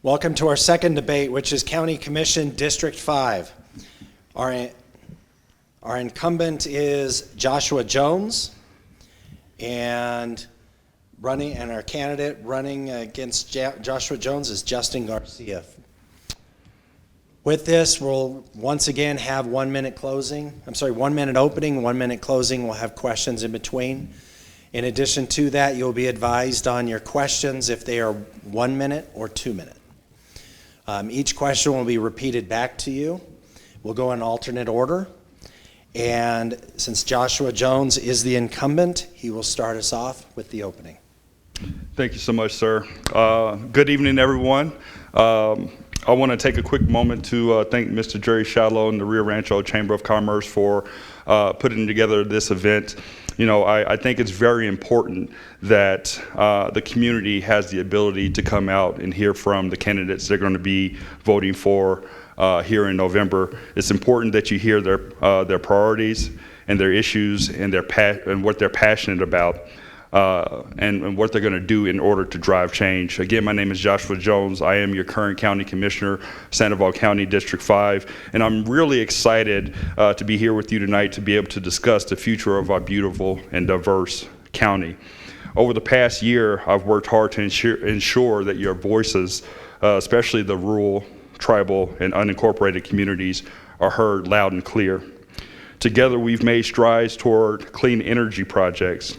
Welcome to our second debate, which is County Commission District 5. Our incumbent is Joshua Jones, and our candidate running against Joshua Jones is Justin Garcia. With this, we'll once again have 1 minute closing. 1 minute opening, 1 minute closing. We'll have questions in between. In addition to that, you'll be advised on your questions if they are 1 minute or 2 minute. Each question will be repeated back to you. We'll go in alternate order. And since Joshua Jones is the incumbent, he will start us off with the opening. Thank you so much, sir. Good evening, everyone. I want to take a quick moment to thank Mr. Jerry Schalow and the Rio Rancho Chamber of Commerce for putting together this event. You know, I think it's very important that the community has the ability to come out and hear from the candidates they're going to be voting for here in November. It's important that you hear their priorities and their issues and and what they're passionate about. And what they're going to do in order to drive change. Again, my name is Joshua Jones. I am your current County Commissioner, Sandoval County District 5, and I'm really excited to be here with you tonight to be able to discuss the future of our beautiful and diverse county. Over the past year, I've worked hard to ensure that your voices, especially the rural, tribal, and unincorporated communities, are heard loud and clear. Together, we've made strides toward clean energy projects,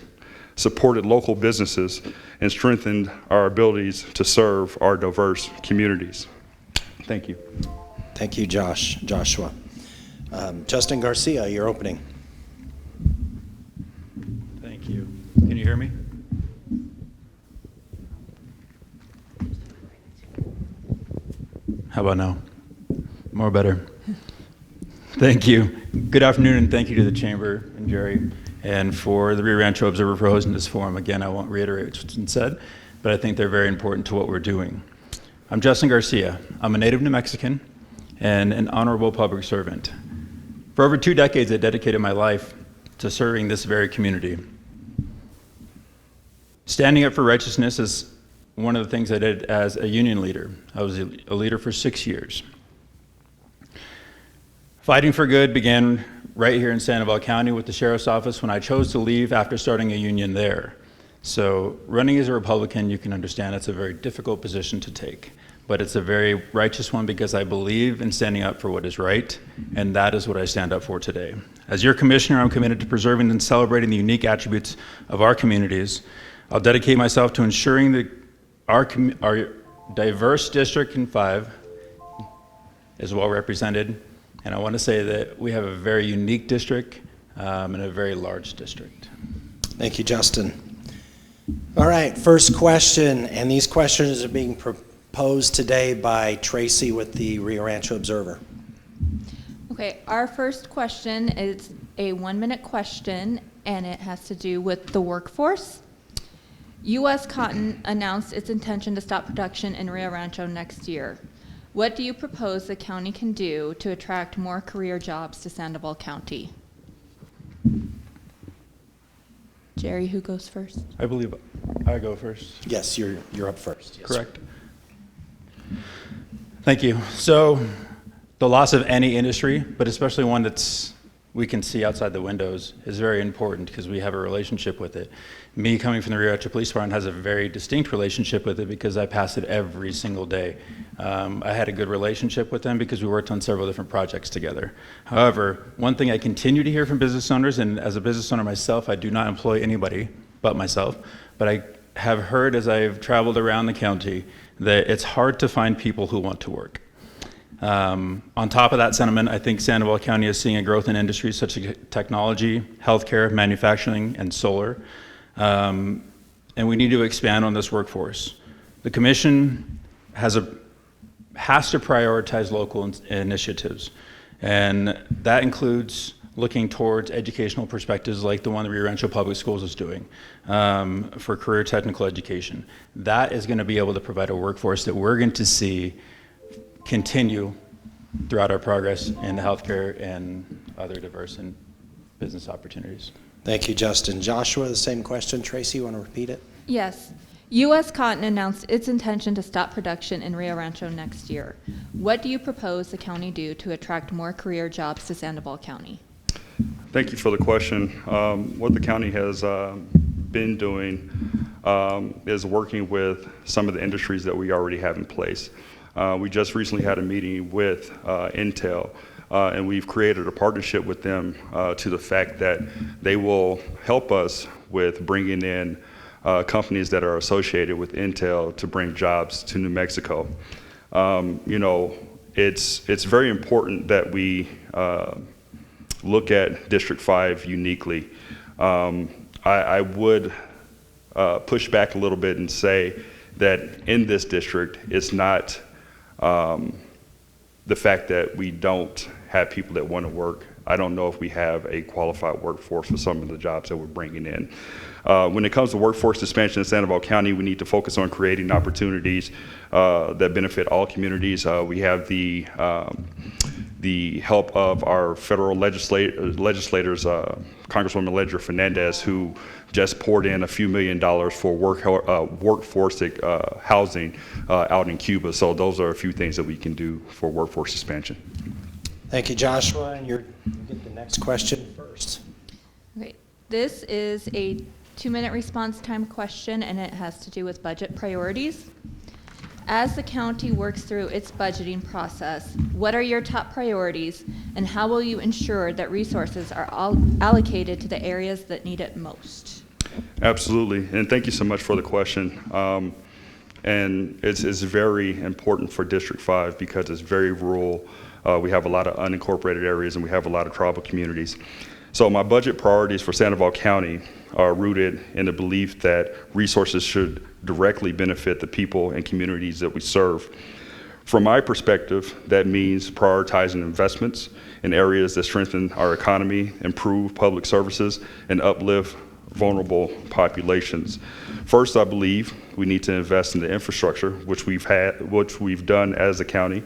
supported local businesses, and strengthened our abilities to serve our diverse communities. Thank you. Thank you, Joshua. Justin Garcia, your opening. Thank you. Can you hear me? How about now? More better. Thank you. Good afternoon, and thank you to the Chamber and Jerry, and for the Rio Rancho Observer for hosting this forum. Again, I won't reiterate what's been said, but I think they're very important to what we're doing. I'm Justin Garcia. I'm a native New Mexican and an honorable public servant. For over 2 decades, I dedicated my life to serving this very community. Standing up for righteousness is one of the things I did as a union leader. I was a leader for 6 years. Fighting for good began right here in Sandoval County with the Sheriff's Office when I chose to leave after starting a union there. So running as a Republican, you can understand it's a very difficult position to take, but it's a very righteous one because I believe in standing up for what is right, and that is what I stand up for today. As your commissioner, I'm committed to preserving and celebrating the unique attributes of our communities. I'll dedicate myself to ensuring that our diverse District in 5 is well represented. And I want to say that we have a very unique district and a very large district. Thank you, Justin. All right, first question, and these questions are being proposed today by Tracy with the Rio Rancho Observer. Okay, our first question is a 1 minute question, and it has to do with the workforce. U.S. Cotton announced its intention to stop production in Rio Rancho next year. What do you propose the county can do to attract more career jobs to Sandoval County? Jerry, who goes first? I believe I go first. Yes, you're up first. Yes, correct. Thank you. So the loss of any industry, but especially one that's we can see outside the windows, is very important because we have a relationship with it. Me coming from the Rio Rancho Police Department has a very distinct relationship with it because I pass it every single day. I had a good relationship with them because we worked on several different projects together. However, one thing I continue to hear from business owners, and as a business owner myself, I do not employ anybody but myself, but I have heard as I've traveled around the county that it's hard to find people who want to work. On top of that sentiment, I think Sandoval County is seeing a growth in industries such as technology, healthcare, manufacturing, and solar. And we need to expand on this workforce. The commission has to prioritize local initiatives, and that includes looking towards educational perspectives like the one the Rio Rancho Public Schools is doing for career technical education. That is going to be able to provide a workforce that we're going to see continue throughout our progress in healthcare and other diverse and business opportunities. Thank you, Justin. Joshua, the same question. Tracy, you want to repeat it? Yes. U.S. Cotton announced its intention to stop production in Rio Rancho next year. What do you propose the county do to attract more career jobs to Sandoval County? Thank you for the question. What the county has been doing is working with some of the industries that we already have in place. We just recently had a meeting with Intel, and we've created a partnership with them to the fact that they will help us with bringing in companies that are associated with Intel to bring jobs to New Mexico. You know, it's very important that we look at District 5 uniquely. I would push back a little bit and say that in this district, it's not the fact that we don't have people that want to work. I don't know if we have a qualified workforce for some of the jobs that we're bringing in. When it comes to workforce expansion in Sandoval County, we need to focus on creating opportunities that benefit all communities. We have the help of our federal legislators, Congresswoman Ledger Fernandez, who just poured in a few $1 million for workforce housing out in Cuba. So those are a few things that we can do for workforce expansion. Thank you, Joshua. And you get the next question first. Okay, this is a 2-minute response time question, and it has to do with budget priorities. As the county works through its budgeting process, what are your top priorities, and how will you ensure that resources are all allocated to the areas that need it most? Absolutely, and thank you so much for the question. And it's very important for District 5 because it's very rural. We have a lot of unincorporated areas, and we have a lot of tribal communities. So my budget priorities for Sandoval County are rooted in the belief that resources should directly benefit the people and communities that we serve. From my perspective, that means prioritizing investments in areas that strengthen our economy, improve public services, and uplift vulnerable populations. First, I believe we need to invest in the infrastructure, which we've done as a county,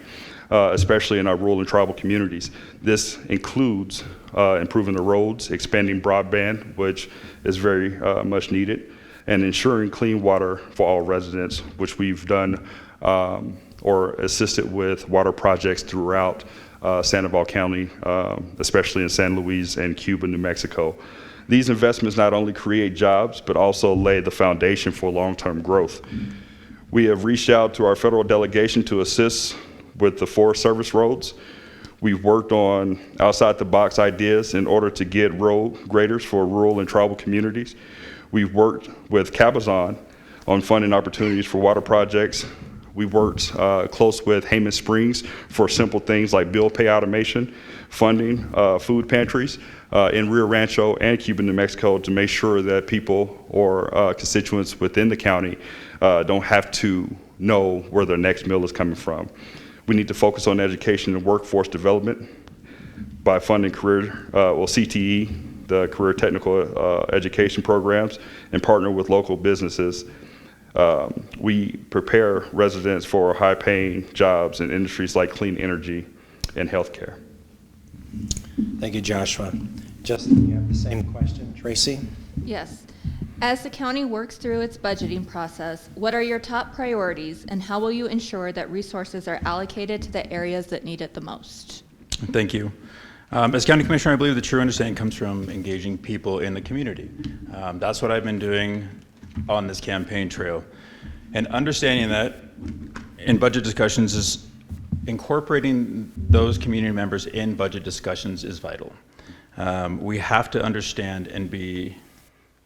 especially in our rural and tribal communities. This includes improving the roads, expanding broadband, which is very much needed, and ensuring clean water for all residents, which we've done or assisted with water projects throughout Sandoval County, especially in San Luis and Cuba, New Mexico. These investments not only create jobs, but also lay the foundation for long-term growth. We have reached out to our federal delegation to assist with the Forest Service roads. We've worked on outside-the-box ideas in order to get road graders for rural and tribal communities. We've worked with Cabazon on funding opportunities for water projects. We've worked close with Hayman Springs for simple things like bill pay automation, funding food pantries in Rio Rancho and Cuba, New Mexico, to make sure that people or constituents within the county don't have to know where their next meal is coming from. We need to focus on education and workforce development by funding CTE, the career technical education programs, and partner with local businesses. We prepare residents for high-paying jobs in industries like clean energy and healthcare. Thank you, Joshua. Justin, you have the same question. Tracy? Yes. As the county works through its budgeting process, what are your top priorities, and how will you ensure that resources are allocated to the areas that need it the most? Thank you. As county commissioner, I believe the true understanding comes from engaging people in the community. That's what I've been doing on this campaign trail. And understanding that in budget discussions is incorporating those community members in budget discussions is vital. We have to understand and be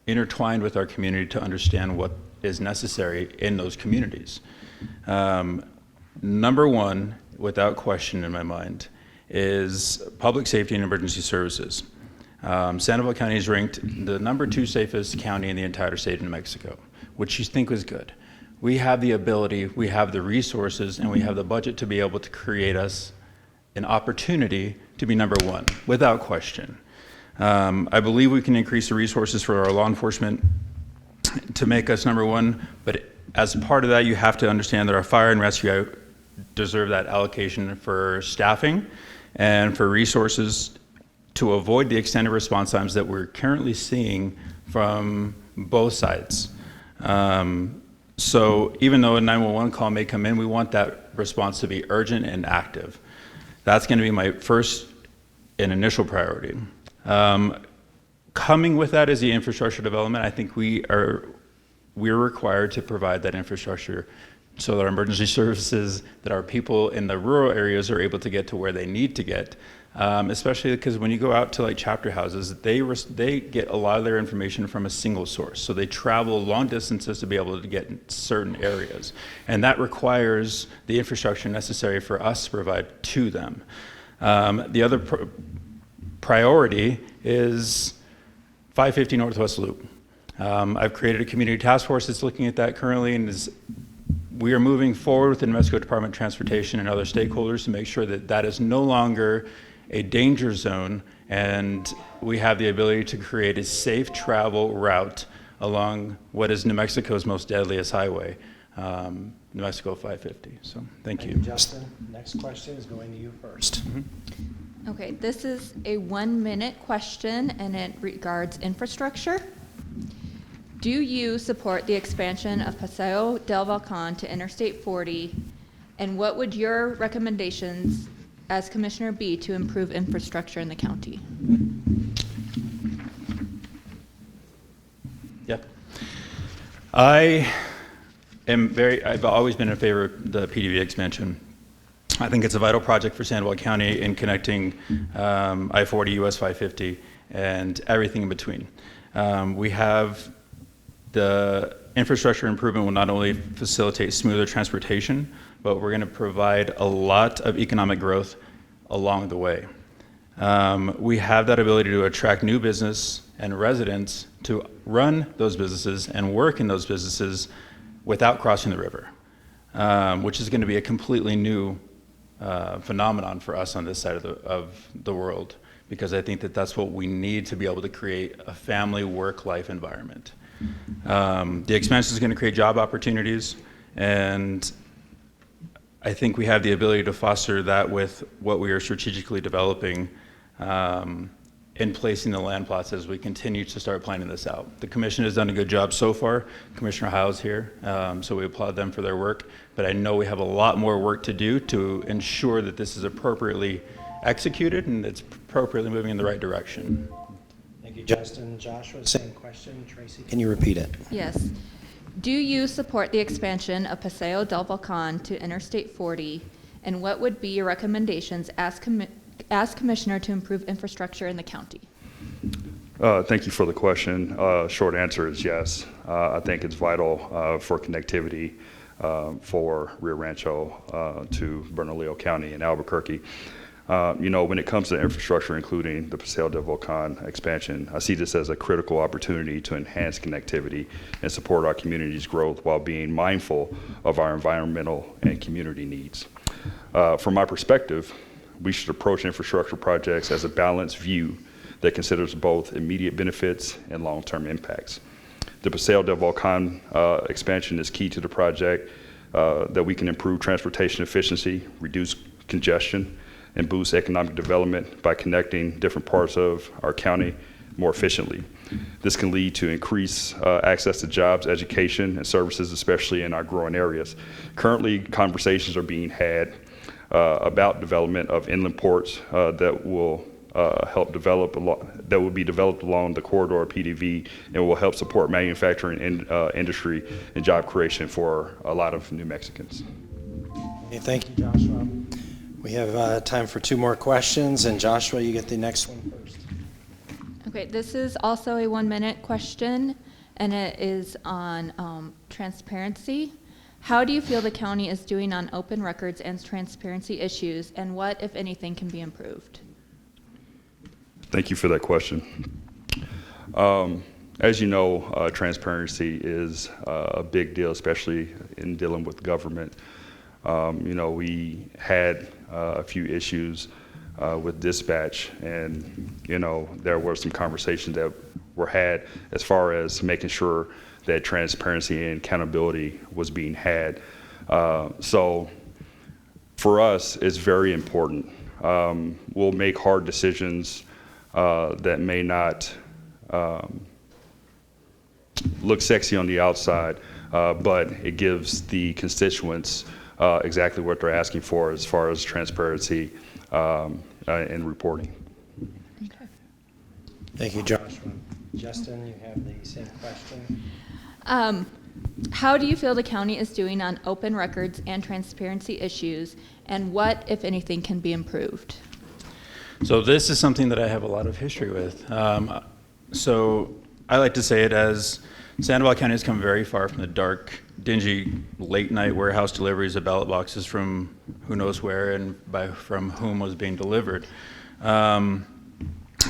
intertwined with our community to understand what is necessary in those communities. Number one, without question in my mind, is public safety and emergency services. Sandoval County is ranked the #2 safest county in the entire state of New Mexico, which you think was good. We have the ability, we have the resources, and we have the budget to be able to create us an opportunity to be #1, without question. I believe we can increase the resources for our law enforcement to make us #1, but as part of that, you have to understand that our fire and rescue deserve that allocation for staffing and for resources to avoid the extended response times that we're currently seeing from both sides. So even though a 911 call may come in, we want that response to be urgent and active. That's going to be my first and initial priority. Coming with that is the infrastructure development. I think we're required to provide that infrastructure so that our emergency services, that our people in the rural areas are able to get to where they need to get. Especially because when you go out to like chapter houses, they get a lot of their information from a single source. So they travel long distances to be able to get in certain areas. And that requires the infrastructure necessary for us to provide to them. The other priority is 550 Northwest Loop. I've created a community task force that's looking at that currently, and we are moving forward with the New Mexico Department of Transportation and other stakeholders to make sure that that is no longer a danger zone, and we have the ability to create a safe travel route along what is New Mexico's most deadliest highway, New Mexico 550. So thank you. Justin, next question is going to you first. Okay, this is a 1-minute question, and it regards infrastructure. Do you support the expansion of Paseo del Volcan to Interstate 40? And what would your recommendations as Commissioner be to improve infrastructure in the county? Yeah. I've always been in favor of the PDV expansion. I think it's a vital project for Sandoval County in connecting I-40, US 550, and everything in between. We have the infrastructure improvement will not only facilitate smoother transportation, but we're going to provide a lot of economic growth along the way. We have that ability to attract new business and residents to run those businesses and work in those businesses without crossing the river, which is going to be a completely new phenomenon for us on this side of the world, because I think that that's what we need to be able to create a family work-life environment. The expansion is going to create job opportunities, and I think we have the ability to foster that with what we are strategically developing in placing the land plots as we continue to start planning this out. The commission has done a good job so far. Commissioner Howe's here, so we applaud them for their work, but I know we have a lot more work to do to ensure that this is appropriately executed and it's appropriately moving in the right direction. Thank you, Justin. Joshua, same question. Tracy, can you repeat it? Yes. Do you support the expansion of Paseo del Volcan to Interstate 40? And what would be your recommendations as Commissioner to improve infrastructure in the county? Thank you for the question. Short answer is yes. I think it's vital for connectivity for Rio Rancho to Bernalillo County and Albuquerque. When it comes to infrastructure, including the Paseo del Volcan expansion, I see this as a critical opportunity to enhance connectivity and support our community's growth while being mindful of our environmental and community needs. From my perspective, we should approach infrastructure projects as a balanced view that considers both immediate benefits and long-term impacts. The Paseo del Volcan expansion is key to the project that we can improve transportation efficiency, reduce congestion, and boost economic development by connecting different parts of our county more efficiently. This can lead to increased access to jobs, education, and services, especially in our growing areas. Currently, conversations are being had about development of inland ports that will that will be developed along the corridor of PDV and will help support manufacturing industry and job creation for a lot of New Mexicans. Okay, thank you, Joshua. We have time for 2 more questions, and Joshua, you get the next one first. Okay, this is also a 1-minute question, and it is on transparency. How do you feel the county is doing on open records and transparency issues, and what, if anything, can be improved? Thank you for that question. As you know, transparency is a big deal, especially in dealing with government. We had a few issues with dispatch, and there were some conversations that were had as far as making sure that transparency and accountability was being had. So for us, it's very important. We'll make hard decisions that may not look sexy on the outside, but it gives the constituents exactly what they're asking for as far as transparency in reporting. Okay. Thank you, Joshua. Justin, you have the same question. How do you feel the county is doing on open records and transparency issues, and what, if anything, can be improved? So this is something that I have a lot of history with. So I like to say it as Sandoval County has come very far from the dark, dingy, late-night warehouse deliveries of ballot boxes from who knows where and from whom was being delivered.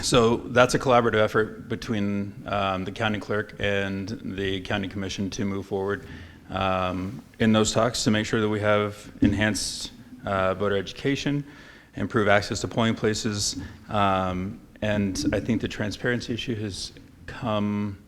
So that's a collaborative effort between the county clerk and the county commission to move forward in those talks to make sure that we have enhanced voter education, improve access to polling places, and I think the transparency issue has come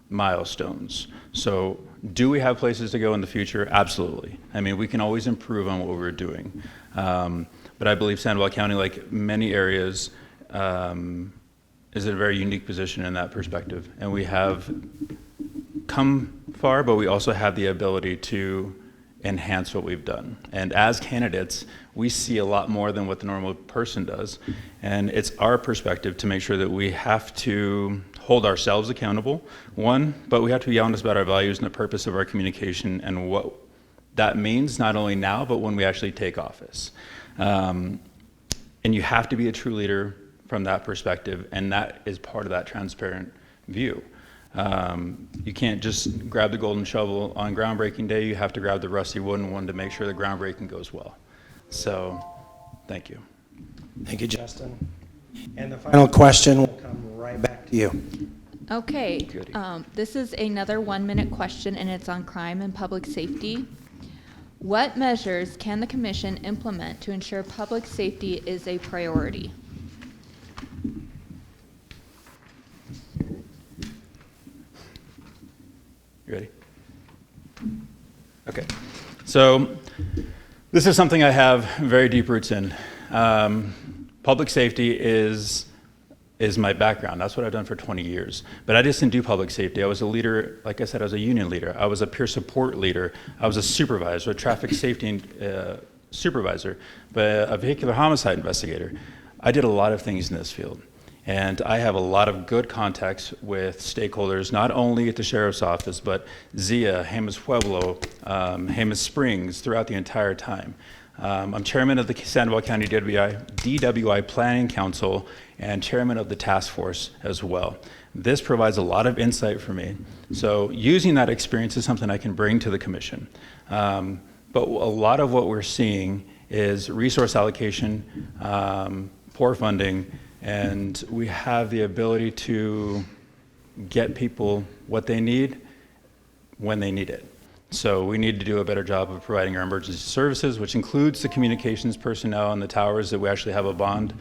milestones. So do we have places to go in the future? Absolutely. I mean, we can always improve on what we're doing. But I believe Sandoval County, like many areas, is in a very unique position in that perspective. And we have come far, but we also have the ability to enhance what we've done. And as candidates, we see a lot more than what the normal person does. And it's our perspective to make sure that we have to hold ourselves accountable, one, but we have to be honest about our values and the purpose of our communication and what that means, not only now, but when we actually take office. And you have to be a true leader from that perspective, and that is part of that transparent view. You can't just grab the golden shovel on groundbreaking day. You have to grab the rusty wooden one to make sure the groundbreaking goes well. So, thank you. Thank you, Justin. And the final question will come right back to you. Okay, this is another 1-minute question, and it's on crime and public safety. What measures can the commission implement to ensure public safety is a priority? You ready? Okay. So this is something I have very deep roots in. Public safety is my background. That's what I've done for 20 years. But I just didn't do public safety. I was a leader, like I said, I was a union leader. I was a peer support leader. I was a supervisor, a traffic safety supervisor, but a vehicular homicide investigator. I did a lot of things in this field. And I have a lot of good contacts with stakeholders, not only at the Sheriff's Office, but Zia, Jemez Pueblo, Jemez Springs, throughout the entire time. I'm chairman of the Sandoval County DWI Planning Council and chairman of the task force as well. This provides a lot of insight for me. So using that experience is something I can bring to the commission. But a lot of what we're seeing is resource allocation, poor funding, and we have the ability to get people what they need when they need it. So we need to do a better job of providing our emergency services, which includes the communications personnel and the towers that we actually have a bond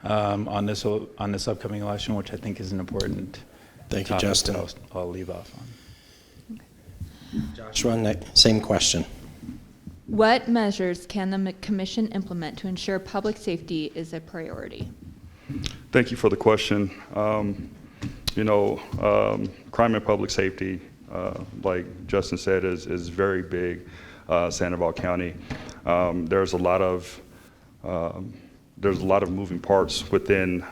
on this upcoming election, which I think is an important Thank you, topic Justin. that I'll leave off on. Joshua, same question. What measures can the commission implement to ensure public safety is a priority? Thank you for the question. Crime and public safety, like Justin said, is very big, Sandoval County. There's a lot of moving parts within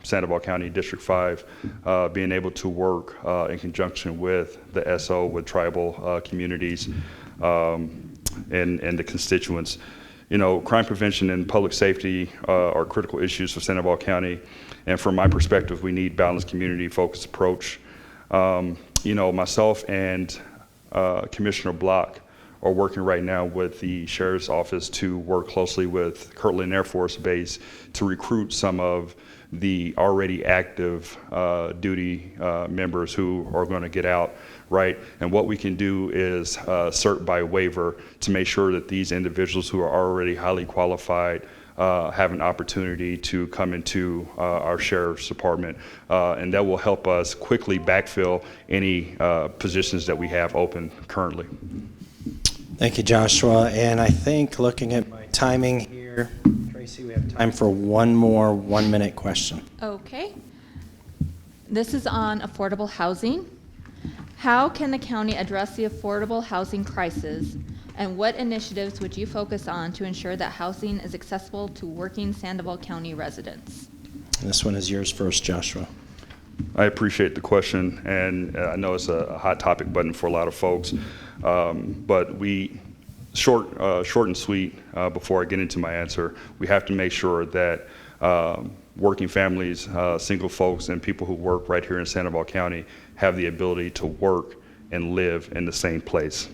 Sandoval County District 5, being able to work in conjunction with the SO, with tribal communities, and the constituents. Crime prevention and public safety are critical issues for Sandoval County, and from my perspective, we need balanced community-focused approach. Myself and Commissioner Block are working right now with the Sheriff's Office to work closely with Kirtland Air Force Base to recruit some of the already active duty members who are going to get out, right? And what we can do is cert by waiver to make sure that these individuals who are already highly qualified have an opportunity to come into our Sheriff's Department, and that will help us quickly backfill any positions that we have open currently. Thank you, Joshua. And I think looking at my timing here, Tracy, we have time for one more 1-minute question. Okay. This is on affordable housing. How can the county address the affordable housing crisis, and what initiatives would you focus on to ensure that housing is accessible to working Sandoval County residents? This one is yours first, Joshua. I appreciate the question, and I know it's a hot topic button for a lot of folks, but short and sweet, before I get into my answer, we have to make sure that working families, single folks, and people who work right here in Sandoval County have the ability to work and live in the same place.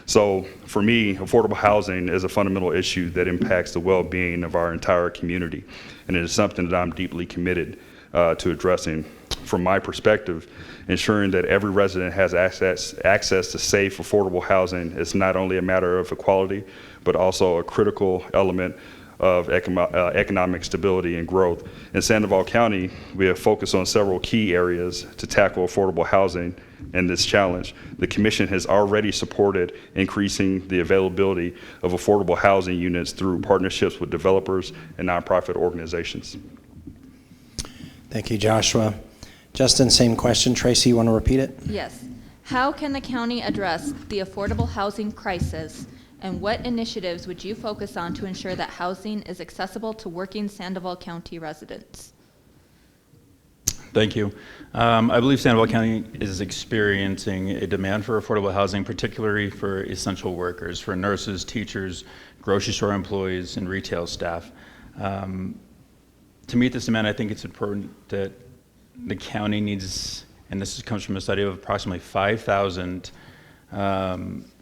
So for me, affordable housing is a fundamental issue that impacts the well-being of our entire community, and it is something that I'm deeply committed to addressing. From my perspective, ensuring that every resident has access to safe, affordable housing is not only a matter of equality, but also a critical element of economic stability and growth. In Sandoval County, we have focused on several key areas to tackle affordable housing and this challenge. The Commission has already supported increasing the availability of affordable housing units through partnerships with developers and nonprofit organizations. Thank you, Joshua. Justin, same question. Tracy, you want to repeat it? Yes. How can the county address the affordable housing crisis, and what initiatives would you focus on to ensure that housing is accessible to working Sandoval County residents? Thank you. I believe Sandoval County is experiencing a demand for affordable housing, particularly for essential workers, for nurses, teachers, grocery store employees, and retail staff. To meet this demand, I think it's important that the county needs, and this comes from a study of approximately 5,000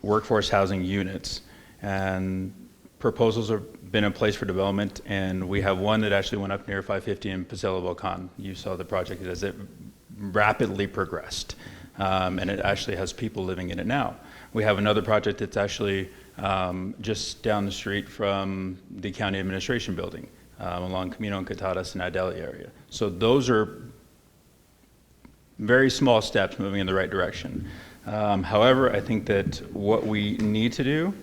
workforce housing units, and proposals have been in place for development, and we have one that actually went up near 550 in Paseo Volcan. You saw the project as it rapidly progressed, and it actually has people living in it now. We have another project that's actually just down the street from the county administration building, along Camino and Catadas and Ideli area. So those are very small steps moving in the right direction. However, I think that what we need to do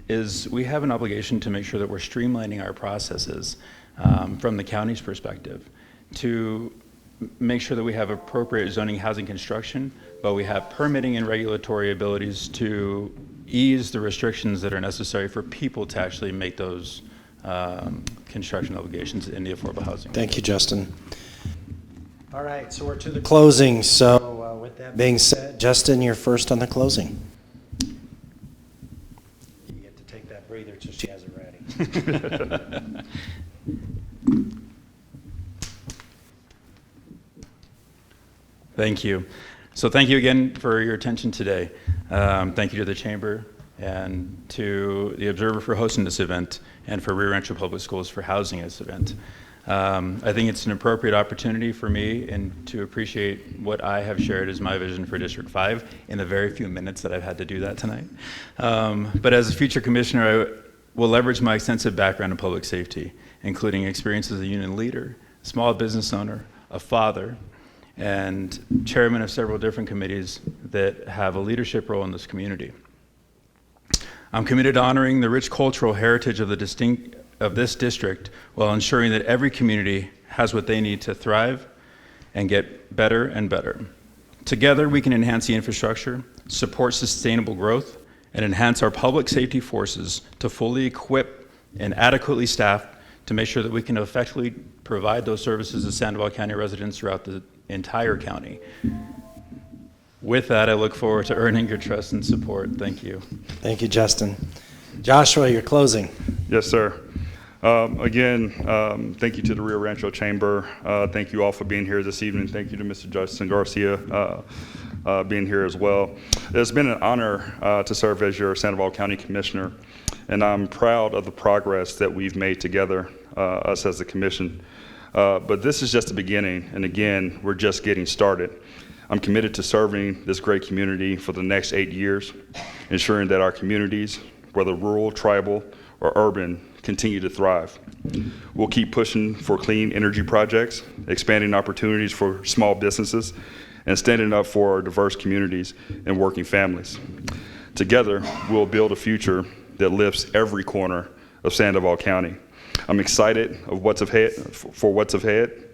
is we have an obligation to make sure that we're streamlining our processes from the county's perspective to make sure that we have appropriate zoning, housing, construction, but we have permitting and regulatory abilities to ease the restrictions that are necessary for people to actually make those construction obligations in the affordable housing. Thank you, Justin. All right, so we're to the closing. So with that being said, Justin, you're first on the closing. You get to take that breather till she has it ready. Thank you. So thank you again for your attention today. Thank you to the Chamber and to the Observer for hosting this event, and for Rio Rancho Public Schools for housing this event. I think it's an appropriate opportunity for me and to appreciate what I have shared as my vision for District 5 in the very few minutes that I've had to do that tonight. But as a future commissioner, I will leverage my extensive background in public safety, including experience as a union leader, small business owner, a father, and chairman of several different committees that have a leadership role in this community. I'm committed to honoring the rich cultural heritage of this district while ensuring that every community has what they need to thrive and get better and better. Together, we can enhance the infrastructure, support sustainable growth, and enhance our public safety forces to fully equip and adequately staff to make sure that we can effectively provide those services to Sandoval County residents throughout the entire county. With that, I look forward to earning your trust and support. Thank you. Thank you, Justin. Joshua, your closing. Yes, sir. Again, thank you to the Rio Rancho Chamber. Thank you all for being here this evening. Thank you to Mr. Justin Garcia being here as well. It's been an honor to serve as your Sandoval County Commissioner, and I'm proud of the progress that we've made together, us as a commission. But this is just the beginning, and again, we're just getting started. I'm committed to serving this great community for the next 8 years, ensuring that our communities, whether rural, tribal, or urban, continue to thrive. We'll keep pushing for clean energy projects, expanding opportunities for small businesses, and standing up for our diverse communities and working families. Together, we'll build a future that lifts every corner of Sandoval County. I'm excited for what's ahead,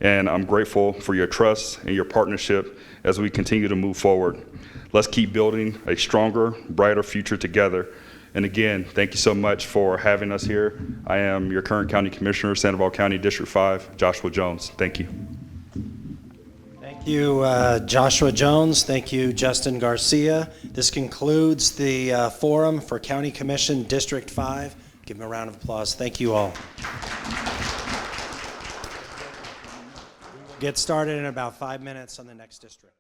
and I'm grateful for your trust and your partnership as we continue to move forward. Let's keep building a stronger, brighter future together. And again, thank you so much for having us here. I am your current County Commissioner, Sandoval County District 5, Joshua Jones. Thank you. Thank you, Joshua Jones. Thank you, Justin Garcia. This concludes the forum for County Commission District 5. Give them a round of applause. Thank you all. We'll get started in about 5 minutes on the next district.